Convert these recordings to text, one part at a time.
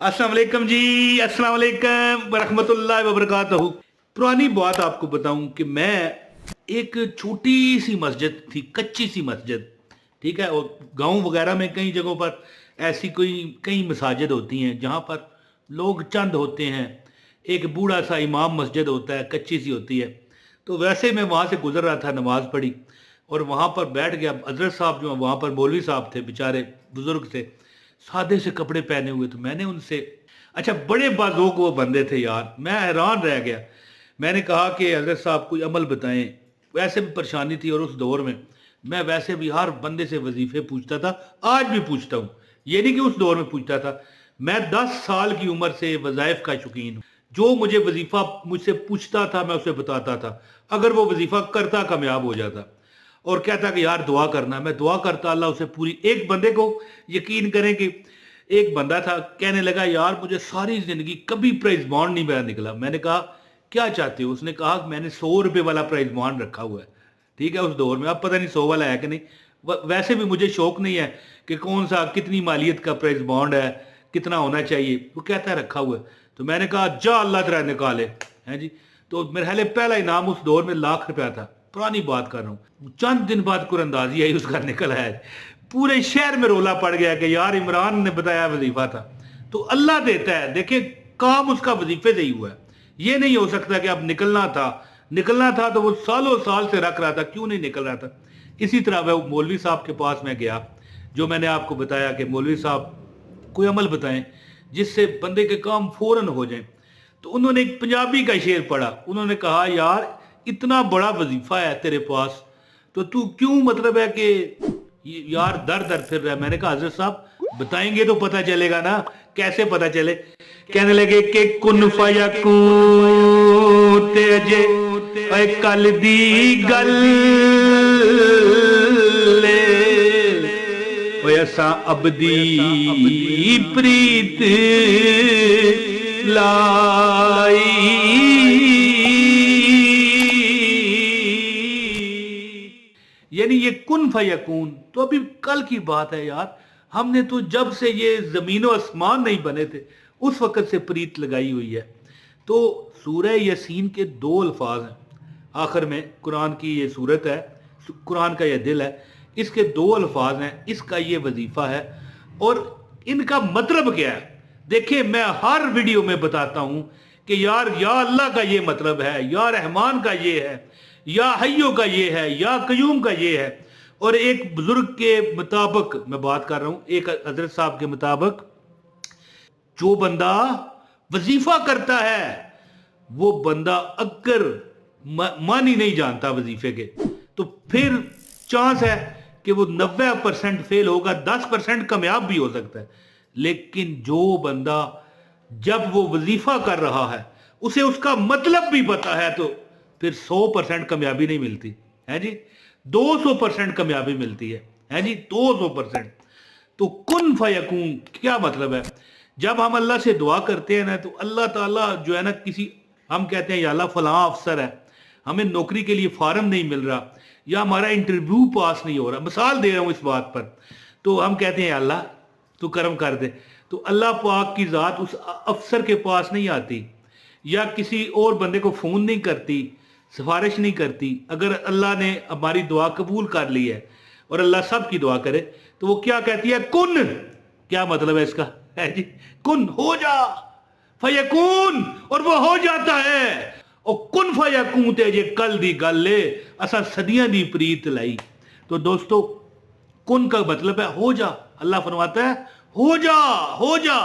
अस्सलाम वालेकुम जी। अस्सलाम वालेकुम वरहमतुल्लाहि वबरकातुहू। पुरानी बात आपको बताऊं कि मैं एक छोटी सी मस्जिद थी, कच्ची सी मस्जिद, ठीक है। और गांव वगैरह में कई जगहों पर ऐसी कोई कई मसाजिद होती हैं जहां पर लोग चंद होते हैं, एक बूढ़ा सा इमाम मस्जिद होता है, कच्ची सी होती है। तो वैसे मैं वहाँ से गुजर रहा था, नमाज पढ़ी और वहाँ पर बैठ गया। हजरत साहब जो वहाँ पर मौलवी साहब थे, बेचारे बुजुर्ग थे, सादे से कपड़े पहने हुए। तो मैंने उनसे, अच्छा बड़े बाज़ोक वो बंदे थे यार, मैं हैरान रह गया। मैंने कहा कि हजरत साहब कोई अमल बताएं। वैसे भी परेशानी थी और उस दौर में मैं वैसे भी हर बंदे से वजीफे पूछता था, आज भी पूछता हूँ। ये नहीं कि उस दौर में पूछता था, मैं 10 साल की उम्र से वज़ाइफ का शौकीन हूँ। जो मुझे वजीफा मुझसे पूछता था मैं उसे बताता था, अगर वो वजीफा करता कामयाब हो जाता। और कहता कि यार दुआ करना, मैं दुआ करता, अल्लाह उसे पूरी। एक बंदे को यकीन करें कि एक बंदा था, कहने लगा यार मुझे सारी जिंदगी कभी प्राइज बॉन्ड नहीं मेरा निकला। मैंने कहा क्या चाहते हो? उसने कहा मैंने 100 रुपये वाला प्राइज बॉन्ड रखा हुआ है, ठीक है। उस दौर में, अब पता नहीं 100 वाला है कि नहीं। वैसे भी मुझे शौक नहीं है कि कौन सा कितनी मालियत का प्राइज बॉन्ड है, कितना होना चाहिए, वो कहता है रखा हुआ है। तो मैंने कहा जा अल्लाह तेरा निकाले, हैं जी। तो मेरे ख्याल पहला इनाम उस दौर में ₹1,00,000 था, पुरानी बात कर रहा हूँ। चंद दिन बाद कुरंदाजी आई, उसका निकल आया। पूरे शहर में रोला पड़ गया कि यार इमरान ने बताया वजीफा था। तो अल्लाह देता है, देखिए काम उसका वजीफे से ही हुआ है। ये नहीं हो सकता कि अब निकलना था तो वो सालों साल से रख रहा था, क्यों नहीं निकल रहा था। इसी तरह वह मौलवी साहब के पास मैं गया, जो मैंने आपको बताया कि मौलवी साहब कोई अमल बताएं जिससे बंदे के काम फौरन हो जाएं। तो उन्होंने एक पंजाबी का शेर पढ़ा। उन्होंने कहा यार इतना बड़ा वजीफा है तेरे पास, तो तू क्यों मतलब है कि यार दर दर फिर रहा है। मैंने कहा हजरत साहब बताएंगे तो पता चलेगा ना, कैसे पता चले? कहने लगे कि कुन फयकून तेजे कल दी गल ऐसा अबदी प्रीत लाई। यानी ये कुन फयकून तो अभी कल की बात है यार। हमने तो जब से ये जमीन और आसमान नहीं बने थे उस वक्त से प्रीत लगाई हुई है। तो सूरह यासीन के 2 अल्फाज हैं आखिर में। कुरान की ये सूरत है, कुरान का ये दिल है, इसके 2 अल्फाज हैं, इसका ये वजीफा है। और इनका मतलब क्या है? देखिए मैं हर वीडियो में बताता हूं कि यार या अल्लाह का ये मतलब है, या रहमान का ये है, या हय्यो का ये है, या कयूम का ये है। और एक बुजुर्ग के मुताबिक मैं बात कर रहा हूं, एक हजरत साहब के मुताबिक, जो बंदा वजीफा करता है वो बंदा अगर मान ही नहीं जानता वजीफे के, तो फिर चांस है कि वो 90% फेल होगा, 10% कामयाब भी हो सकता है। लेकिन जो बंदा जब वो वजीफा कर रहा है उसे उसका मतलब भी पता है, तो फिर 100% कामयाबी नहीं मिलती है जी, 200% कामयाबी मिलती है जी, 200%। तो कुन फयकून क्या मतलब है? जब हम अल्लाह से दुआ करते हैं ना, तो अल्लाह ताला जो है ना, किसी हम कहते हैं या अल्लाह फलां अफसर है, हमें नौकरी के लिए फार्म नहीं मिल रहा, या हमारा इंटरव्यू पास नहीं हो रहा, मिसाल दे रहा हूँ इस बात पर, तो हम कहते हैं अल्लाह तू करम कर दे। तो अल्लाह पाक की ज़ात उस अफसर के पास नहीं आती, या किसी और बंदे को फ़ोन नहीं करती, सिफारिश नहीं करती। अगर अल्लाह ने हमारी दुआ कबूल कर ली है, और अल्लाह सब की दुआ करे, तो वो क्या कहती है? कुन। क्या मतलब है इसका? है जी, कुन हो जा, फयकून, और वो हो जाता है। और कुन फयकून तेजे कल दी गल ले असा सदियां दी प्रीत लाई। तो दोस्तों कुन का मतलब है हो जा। अल्लाह फरमाता है हो जा, हो जा,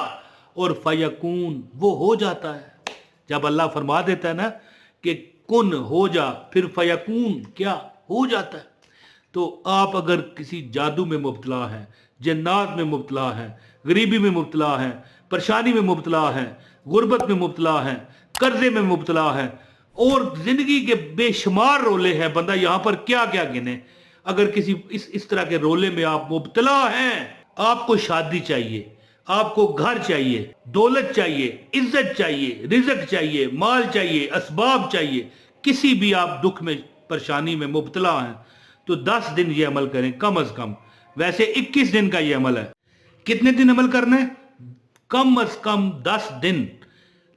और फयकून वो हो जाता है। जब अल्लाह फरमा देता है ना कि कुन हो जा, फिर फयकून क्या हो जाता है। तो आप अगर किसी जादू में मुब्तला हैं, जन्नात में मुब्तला हैं, गरीबी में मुब्तला हैं, परेशानी में मुब्तला हैं, गुर्बत में मुब्तला हैं, कर्जे में मुब्तला हैं, और जिंदगी के बेशुमार रोले हैं, बंदा यहां पर क्या क्या गिने। अगर किसी इस तरह के रोले में आप मुब्तला हैं, आपको शादी चाहिए, आपको घर चाहिए, दौलत चाहिए, इज्जत चाहिए, रिज़्क चाहिए, माल चाहिए, असबाब चाहिए, किसी भी आप दुख में परेशानी में मुब्तला हैं, तो 10 दिन ये अमल करें कम अज कम। वैसे 21 दिन का ये अमल है। कितने दिन अमल करना है? कम अज कम 10 दिन,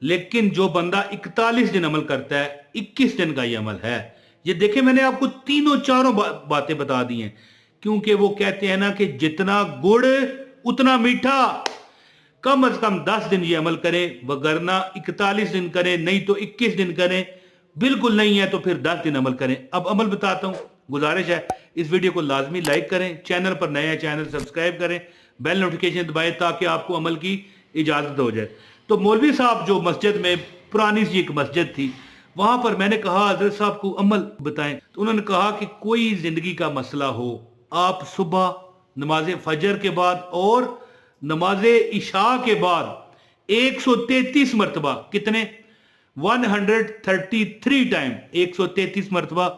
लेकिन जो बंदा 41 दिन अमल करता है, 21 दिन का ये अमल है। ये देखें, मैंने आपको तीनों चारों बातें बता दी हैं, क्योंकि वो कहते हैं ना कि जितना गुड़ उतना मीठा। कम अज कम 10 दिन ये अमल करें, वगरना 41 दिन करें, नहीं तो 21 दिन करें। बिल्कुल नहीं है तो फिर 10 दिन अमल करें। अब अमल बताता हूं। गुजारिश है इस वीडियो को लाजमी लाइक करें, चैनल पर नए हैं चैनल सब्सक्राइब करें, बेल नोटिफिकेशन दबाएं ताकि आपको अमल की इजाजत हो जाए। तो मौलवी साहब जो मस्जिद में, पुरानी सी एक मस्जिद थी, वहां पर मैंने कहा हजरत साहब को अमल बताएं, तो उन्होंने कहा कि कोई जिंदगी का मसला हो, आप सुबह नमाज फजर के बाद और नमाज इशा के बाद 133 मरतबा, कितने, 133 टाइम, 133 मरतबा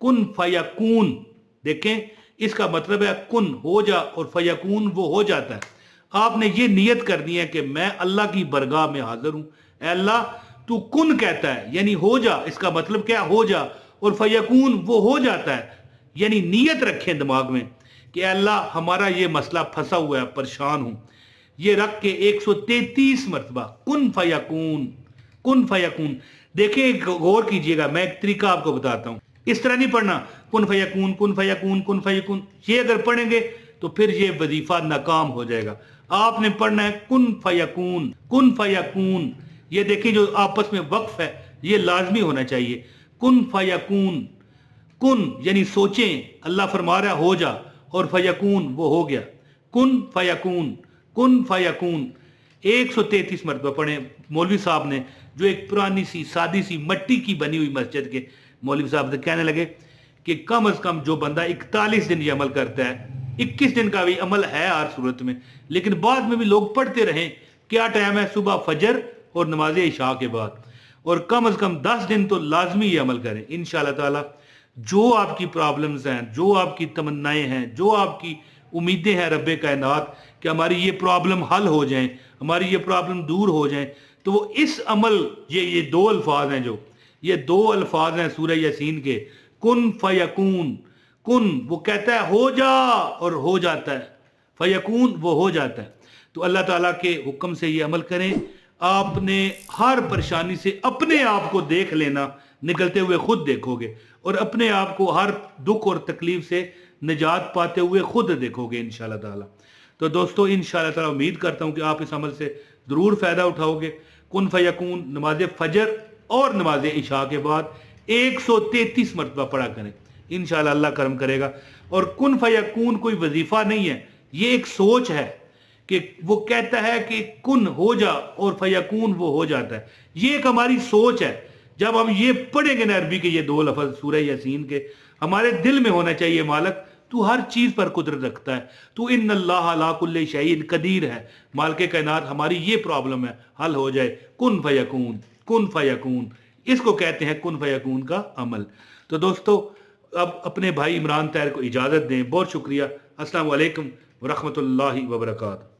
कुन फयकून। देखें, इसका मतलब है कुन हो जा और फयकून वो हो जाता है। आपने ये नियत करनी है कि मैं अल्लाह की बरगाह में हाजिर हूं, ऐ अल्लाह तू कुन कहता है यानी हो जा, इसका मतलब क्या, हो जा, और फयकून वो हो जाता है, यानी नियत रखें दिमाग में कि अल्लाह हमारा ये मसला फंसा हुआ है, परेशान हूं। ये रख के 133 मरतबा कुन फयकून, कुन फयकून। देखिए, गौर कीजिएगा, मैं एक तरीका आपको बताता हूं। इस तरह नहीं पढ़ना कुन फयकून कुन फयकून कुन फयकून, ये अगर पढ़ेंगे तो फिर ये वजीफा नाकाम हो जाएगा। आपने पढ़ना है कुन फयकून कुन फयकून। ये देखिए, जो आपस में वक्फ है ये लाजमी होना चाहिए। कुन फयकून, कुन यानी सोचें, अल्लाह फरमा रहा हो जा, और फयकून वो हो गया। कुन फयकून कुन फयकून 133 मरतबा पढ़े। मौलवी साहब ने, जो एक पुरानी सी सादी सी मट्टी की बनी हुई मस्जिद के मौलवी साहब से कहने लगे कि कम अज कम जो बंदा 41 दिन ये अमल करता है, 21 दिन का भी अमल है हर सूरत में, लेकिन बाद में भी लोग पढ़ते रहें। क्या टाइम है, सुबह फजर और नमाज इशा के बाद, और कम अज कम 10 दिन तो लाजमी ये अमल करें। इंशाअल्लाह ताला जो आपकी प्रॉब्लम्स हैं, जो आपकी तमन्नाएं हैं, जो आपकी उम्मीदें हैं रब्बे कायनात कि हमारी ये प्रॉब्लम हल हो जाए, हमारी ये प्रॉब्लम दूर हो जाए, तो वो इस अमल, ये दो अल्फाज हैं, जो ये दो अल्फाज हैं सूरह यासीन के, कुन फयकून। कुन वो कहता है हो जा और हो जाता है, फयकून वो हो जाता है। तो अल्लाह ताला के हुक्म से ये अमल करें। आपने हर परेशानी से अपने आप को देख लेना, निकलते हुए खुद देखोगे, और अपने आप को हर दुख और तकलीफ से निजात पाते हुए खुद देखोगे इंशाअल्लाह ताला। तो दोस्तों, इंशाअल्लाह ताला उम्मीद करता हूँ कि आप इस अमल से ज़रूर फ़ायदा उठाओगे। कुन फयकून नमाज फजर और नमाज इशा के बाद 133 मरतबा पढ़ा करें, इंशाअल्लाह अल्लाह करम करेगा। और कुन फयकून कोई वजीफा नहीं है, ये एक सोच है कि वो कहता है कि कुन हो जा और फयकून वो हो जाता है। ये एक हमारी सोच है। जब हम ये पढ़ेंगे ना अरबी के ये दो लफ्ज़ सूरह यासीन के, हमारे दिल में होना चाहिए मालिक तू हर चीज पर कुदरत रखता है, तू इन्नल्लाह अला कुल्ली शैइन कदीर है। मालिक कायनात हमारी ये प्रॉब्लम है, हल हो जाए। कुन फयकून कुन फयकून, इसको कहते हैं कुन फयकून का अमल। तो दोस्तों, अब अपने भाई इमरान ताहिर को इजाजत दें। बहुत शुक्रिया। अस्सलाम वालेकुम व रहमतुल्लाहि व बरकातहू।